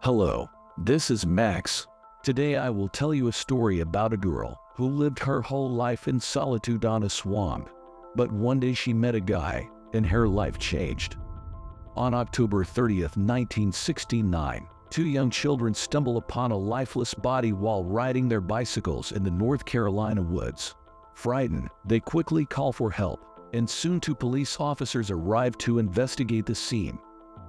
Hello, this is Max. Today I will tell you a story about a girl who lived her whole life in solitude on a swamp. But one day she met a guy, and her life changed. On October 30th, 1969, two young children stumble upon a lifeless body while riding their bicycles in the North Carolina woods. Frightened, they quickly call for help, and soon two police officers arrive to investigate the scene.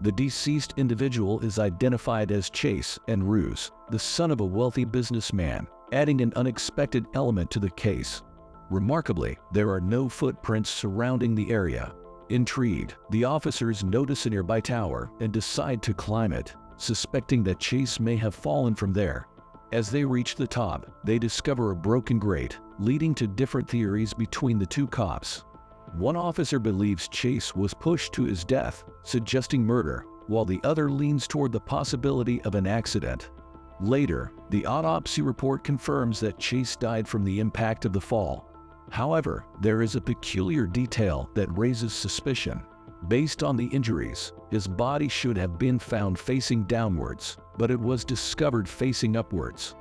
The deceased individual is identified as Chase and Ruse, the son of a wealthy businessman, adding an unexpected element to the case. Remarkably, there are no footprints surrounding the area. Intrigued, the officers notice a nearby tower and decide to climb it, suspecting that Chase may have fallen from there. As they reach the top, they discover a broken grate, leading to different theories between the two cops. One officer believes Chase was pushed to his death, suggesting murder, while the other leans toward the possibility of an accident. Later, the autopsy report confirms that Chase died from the impact of the fall. However, there is a peculiar detail that raises suspicion. Based on the injuries, his body should have been found facing downwards, but it was discovered facing upwards.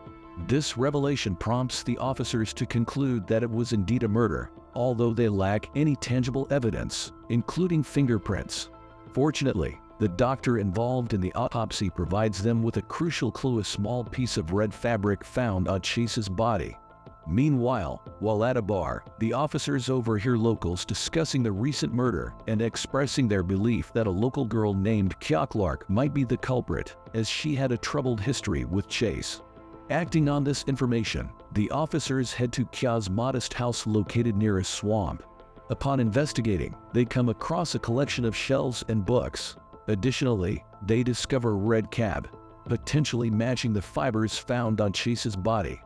This revelation prompts the officers to conclude that it was indeed a murder, although they lack any tangible evidence, including fingerprints. Fortunately, the doctor involved in the autopsy provides them with a crucial clue: a small piece of red fabric found on Chase's body. Meanwhile, while at a bar, the officers overhear locals discussing the recent murder and expressing their belief that a local girl named Kya Clark might be the culprit, as she had a troubled history with Chase. Acting on this information, the officers head to Kya's modest house located near a swamp. Upon investigating, they come across a collection of shells and books. Additionally, they discover a red cab, potentially matching the fibers found on Chase's body.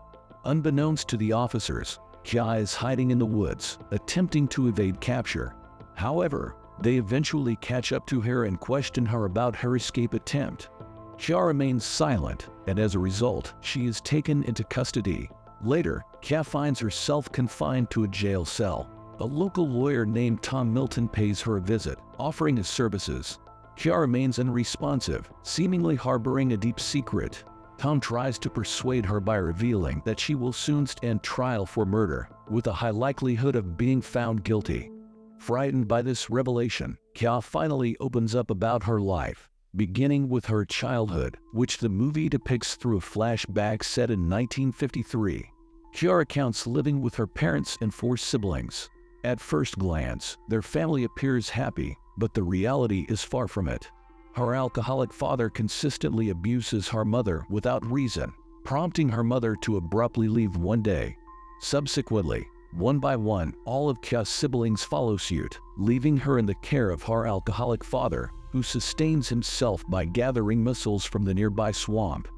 Unbeknownst to the officers, Kya is hiding in the woods, attempting to evade capture. However, they eventually catch up to her and question her about her escape attempt. Kya remains silent, and as a result, she is taken into custody. Later, Kya finds herself confined to a jail cell. A local lawyer named Tom Milton pays her a visit, offering his services. Kya remains unresponsive, seemingly harboring a deep secret. Tom tries to persuade her by revealing that she will soon stand trial for murder, with a high likelihood of being found guilty. Frightened by this revelation, Kya finally opens up about her life, beginning with her childhood, which the movie depicts through a flashback set in 1953. Kya recounts living with her parents and four siblings. At first glance, their family appears happy, but the reality is far from it. Her alcoholic father consistently abuses her mother without reason, prompting her mother to abruptly leave one day. Subsequently, one by one, all of Kya's siblings follow suit, leaving her in the care of her alcoholic father, who sustains himself by gathering missiles from the nearby swamp.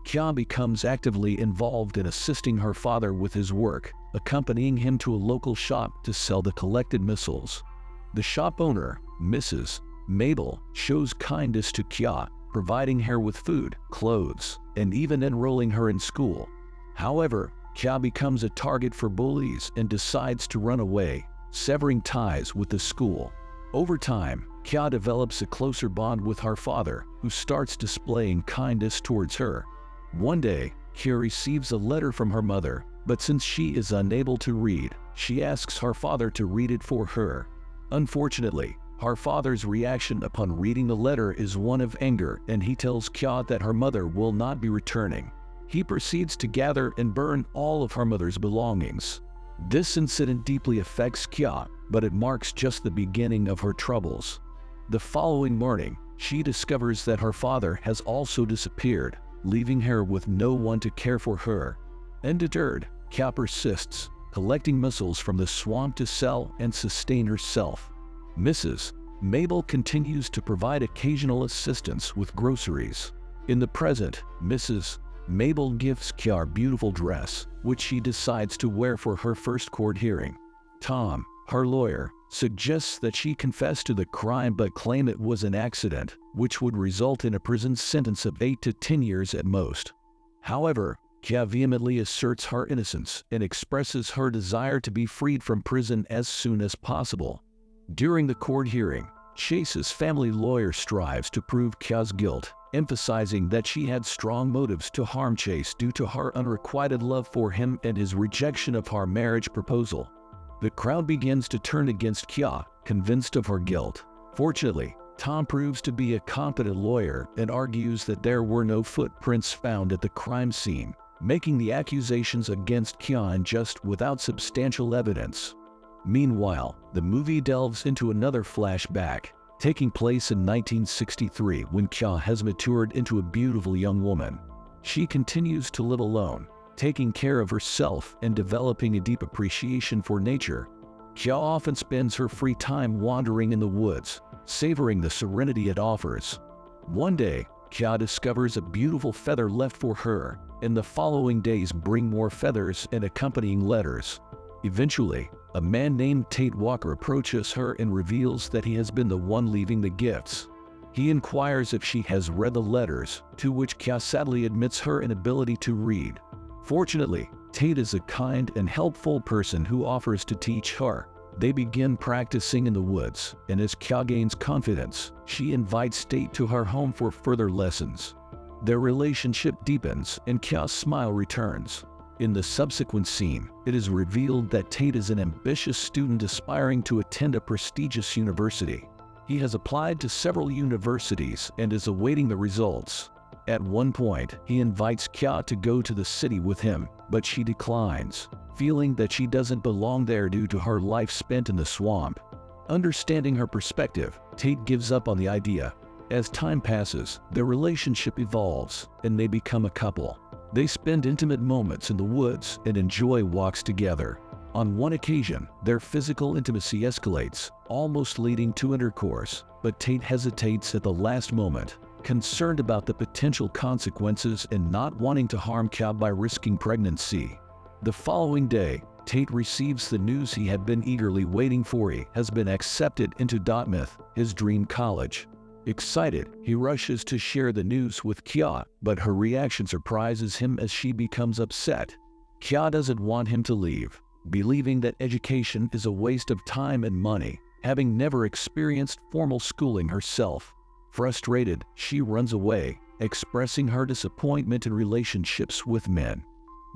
Kya becomes actively involved in assisting her father with his work, accompanying him to a local shop to sell the collected missiles. The shop owner, Mrs. Mabel, shows kindness to Kya, providing her with food, clothes, and even enrolling her in school. However, Kya becomes a target for bullies and decides to run away, severing ties with the school. Over time, Kya develops a closer bond with her father, who starts displaying kindness towards her. One day, Kya receives a letter from her mother, but since she is unable to read, she asks her father to read it for her. Unfortunately, her father's reaction upon reading the letter is one of anger, and he tells Kya that her mother will not be returning. He proceeds to gather and burn all of her mother's belongings. This incident deeply affects Kya, but it marks just the beginning of her troubles. The following morning, she discovers that her father has also disappeared, leaving her with no one to care for her. Undeterred, Kya persists, collecting missiles from the swamp to sell and sustain herself. Mrs. Mabel continues to provide occasional assistance with groceries. In the present, Mrs. Mabel gifts Kya a beautiful dress, which she decides to wear for her first court hearing. Tom, her lawyer, suggests that she confess to the crime but claim it was an accident, which would result in a prison sentence of 8 to 10 years at most. However, Kya vehemently asserts her innocence and expresses her desire to be freed from prison as soon as possible. During the court hearing, Chase's family lawyer strives to prove Kya's guilt, emphasizing that she had strong motives to harm Chase due to her unrequited love for him and his rejection of her marriage proposal. The crowd begins to turn against Kya, convinced of her guilt. Fortunately, Tom proves to be a competent lawyer and argues that there were no footprints found at the crime scene, making the accusations against Kya unjust without substantial evidence. Meanwhile, the movie delves into another flashback, taking place in 1963 when Kya has matured into a beautiful young woman. She continues to live alone, taking care of herself and developing a deep appreciation for nature. Kya often spends her free time wandering in the woods, savoring the serenity it offers. One day, Kya discovers a beautiful feather left for her, and the following days bring more feathers and accompanying letters. Eventually, a man named Tate Walker approaches her and reveals that he has been the one leaving the gifts. He inquires if she has read the letters, to which Kya sadly admits her inability to read. Fortunately, Tate is a kind and helpful person who offers to teach her. They begin practicing in the woods, and as Kya gains confidence, she invites Tate to her home for further lessons. Their relationship deepens and Kya's smile returns. In the subsequent scene, it is revealed that Tate is an ambitious student aspiring to attend a prestigious university. He has applied to several universities and is awaiting the results. At one point, he invites Kya to go to the city with him, but she declines, feeling that she doesn't belong there due to her life spent in the swamp. Understanding her perspective, Tate gives up on the idea. As time passes, their relationship evolves, and they become a couple. They spend intimate moments in the woods and enjoy walks together. On one occasion, their physical intimacy escalates, almost leading to intercourse, but Tate hesitates at the last moment, concerned about the potential consequences and not wanting to harm Kya by risking pregnancy. The following day, Tate receives the news he had been eagerly waiting for. He has been accepted into Dartmouth, his dream college. Excited, he rushes to share the news with Kya, but her reaction surprises him as she becomes upset. Kya doesn't want him to leave, believing that education is a waste of time and money, having never experienced formal schooling herself. Frustrated, she runs away, expressing her disappointment in relationships with men.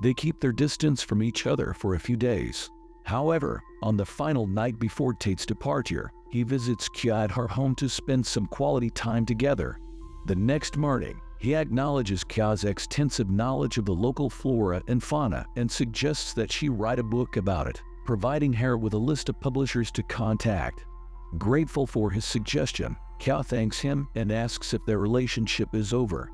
They keep their distance from each other for a few days. However, on the final night before Tate's departure, he visits Kya at her home to spend some quality time together. The next morning, he acknowledges Kya's extensive knowledge of the local flora and fauna and suggests that she write a book about it, providing her with a list of publishers to contact. Grateful for his suggestion, Kya thanks him and asks if their relationship is over.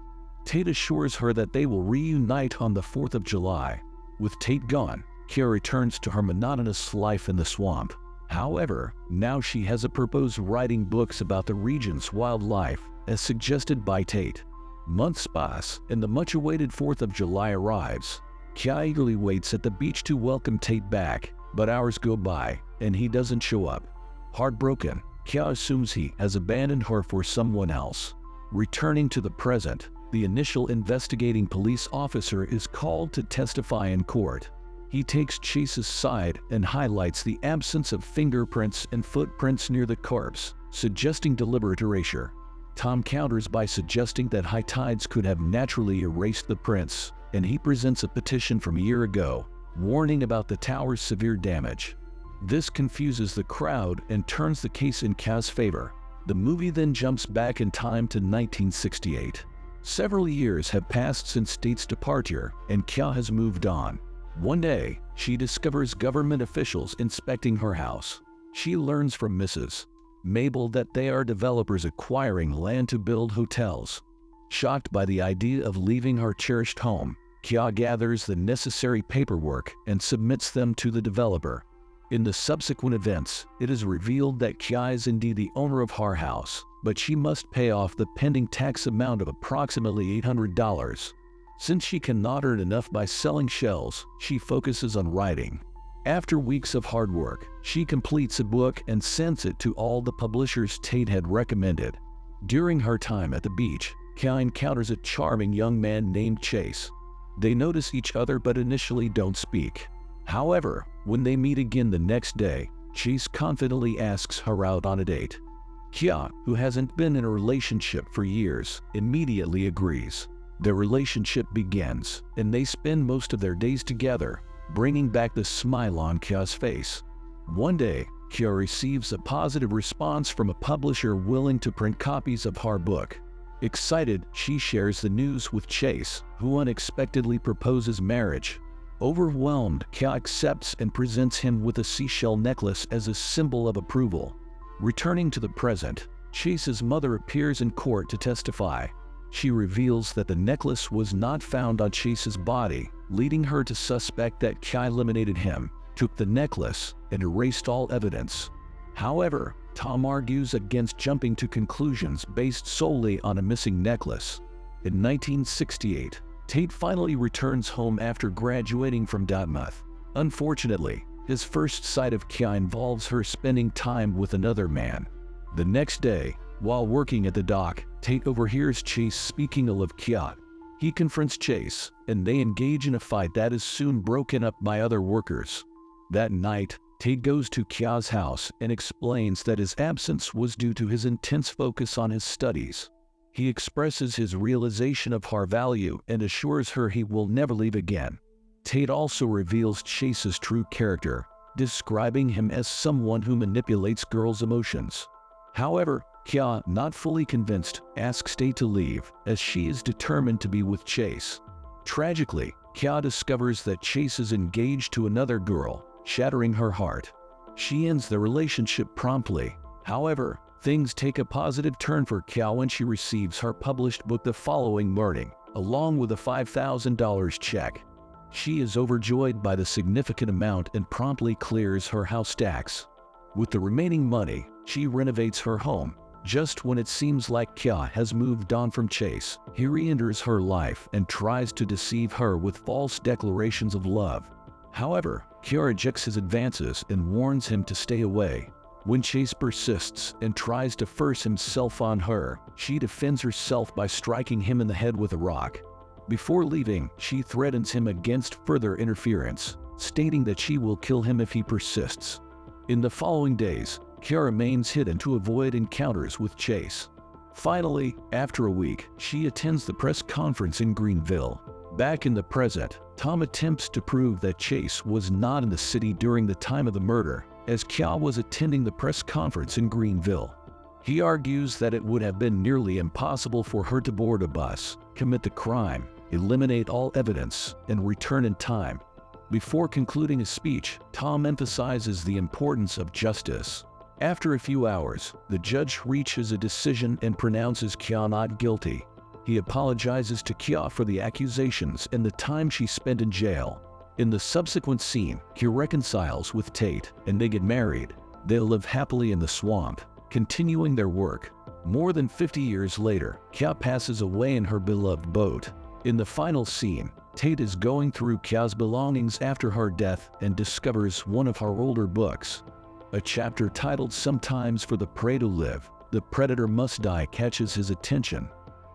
Tate assures her that they will reunite on the 4th of July. With Tate gone, Kya returns to her monotonous life in the swamp. However, now she has a purpose: writing books about the region's wildlife, as suggested by Tate. Months pass, and the much-awaited 4th of July arrives. Kya eagerly waits at the beach to welcome Tate back, but hours go by, and he doesn't show up. Heartbroken, Kya assumes he has abandoned her for someone else. Returning to the present, the initial investigating police officer is called to testify in court. He takes Chase's side and highlights the absence of fingerprints and footprints near the corpse, suggesting deliberate erasure. Tom counters by suggesting that high tides could have naturally erased the prints, and he presents a petition from a year ago, warning about the tower's severe damage. This confuses the crowd and turns the case in Kya's favor. The movie then jumps back in time to 1968. Several years have passed since Tate's departure, and Kya has moved on. One day, she discovers government officials inspecting her house. She learns from Mrs. Mabel that they are developers acquiring land to build hotels. Shocked by the idea of leaving her cherished home, Kya gathers the necessary paperwork and submits them to the developer. In the subsequent events, it is revealed that Kya is indeed the owner of her house, but she must pay off the pending tax amount of approximately $800. Since she cannot earn enough by selling shells, she focuses on writing. After weeks of hard work, she completes a book and sends it to all the publishers Tate had recommended. During her time at the beach, Kya encounters a charming young man named Chase. They notice each other but initially don't speak. However, when they meet again the next day, Chase confidently asks her out on a date. Kya, who hasn't been in a relationship for years, immediately agrees. Their relationship begins, and they spend most of their days together, bringing back the smile on Kya's face. One day, Kya receives a positive response from a publisher willing to print copies of her book. Excited, she shares the news with Chase, who unexpectedly proposes marriage. Overwhelmed, Kya accepts and presents him with a seashell necklace as a symbol of approval. Returning to the present, Chase's mother appears in court to testify. She reveals that the necklace was not found on Chase's body, leading her to suspect that Kya eliminated him, took the necklace, and erased all evidence. However, Tom argues against jumping to conclusions based solely on a missing necklace. In 1968, Tate finally returns home after graduating from Dartmouth. Unfortunately, his first sight of Kya involves her spending time with another man. The next day, while working at the dock, Tate overhears Chase speaking ill of Kya. He confronts Chase, and they engage in a fight that is soon broken up by other workers. That night, Tate goes to Kya's house and explains that his absence was due to his intense focus on his studies. He expresses his realization of her value and assures her he will never leave again. Tate also reveals Chase's true character, describing him as someone who manipulates girls' emotions. However, Kya, not fully convinced, asks Tate to leave, as she is determined to be with Chase. Tragically, Kya discovers that Chase is engaged to another girl, shattering her heart. She ends the relationship promptly. However, things take a positive turn for Kya when she receives her published book the following morning, along with a $5,000 check. She is overjoyed by the significant amount and promptly clears her house tax. With the remaining money, she renovates her home. Just when it seems like Kya has moved on from Chase, he re-enters her life and tries to deceive her with false declarations of love. However, Kya rejects his advances and warns him to stay away. When Chase persists and tries to force himself on her, she defends herself by striking him in the head with a rock. Before leaving, she threatens him against further interference, stating that she will kill him if he persists. In the following days, Kya remains hidden to avoid encounters with Chase. Finally, after a week, she attends the press conference in Greenville. Back in the present, Tom attempts to prove that Chase was not in the city during the time of the murder, as Kya was attending the press conference in Greenville. He argues that it would have been nearly impossible for her to board a bus, commit the crime, eliminate all evidence, and return in time. Before concluding his speech, Tom emphasizes the importance of justice. After a few hours, the judge reaches a decision and pronounces Kya not guilty. He apologizes to Kya for the accusations and the time she spent in jail. In the subsequent scene, Kya reconciles with Tate, and they get married. They'll live happily in the swamp, continuing their work. More than 50 years later, Kya passes away in her beloved boat. In the final scene, Tate is going through Kya's belongings after her death and discovers one of her older books. A chapter titled "Sometimes for the Prey to Live, the Predator Must Die" catches his attention.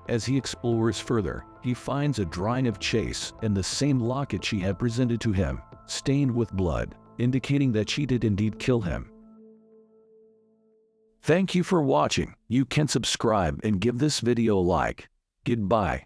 As he explores further, he finds a drawing of Chase and the same locket she had presented to him, stained with blood, indicating that she did indeed kill him. Thank you for watching. You can subscribe and give this video a like. Goodbye.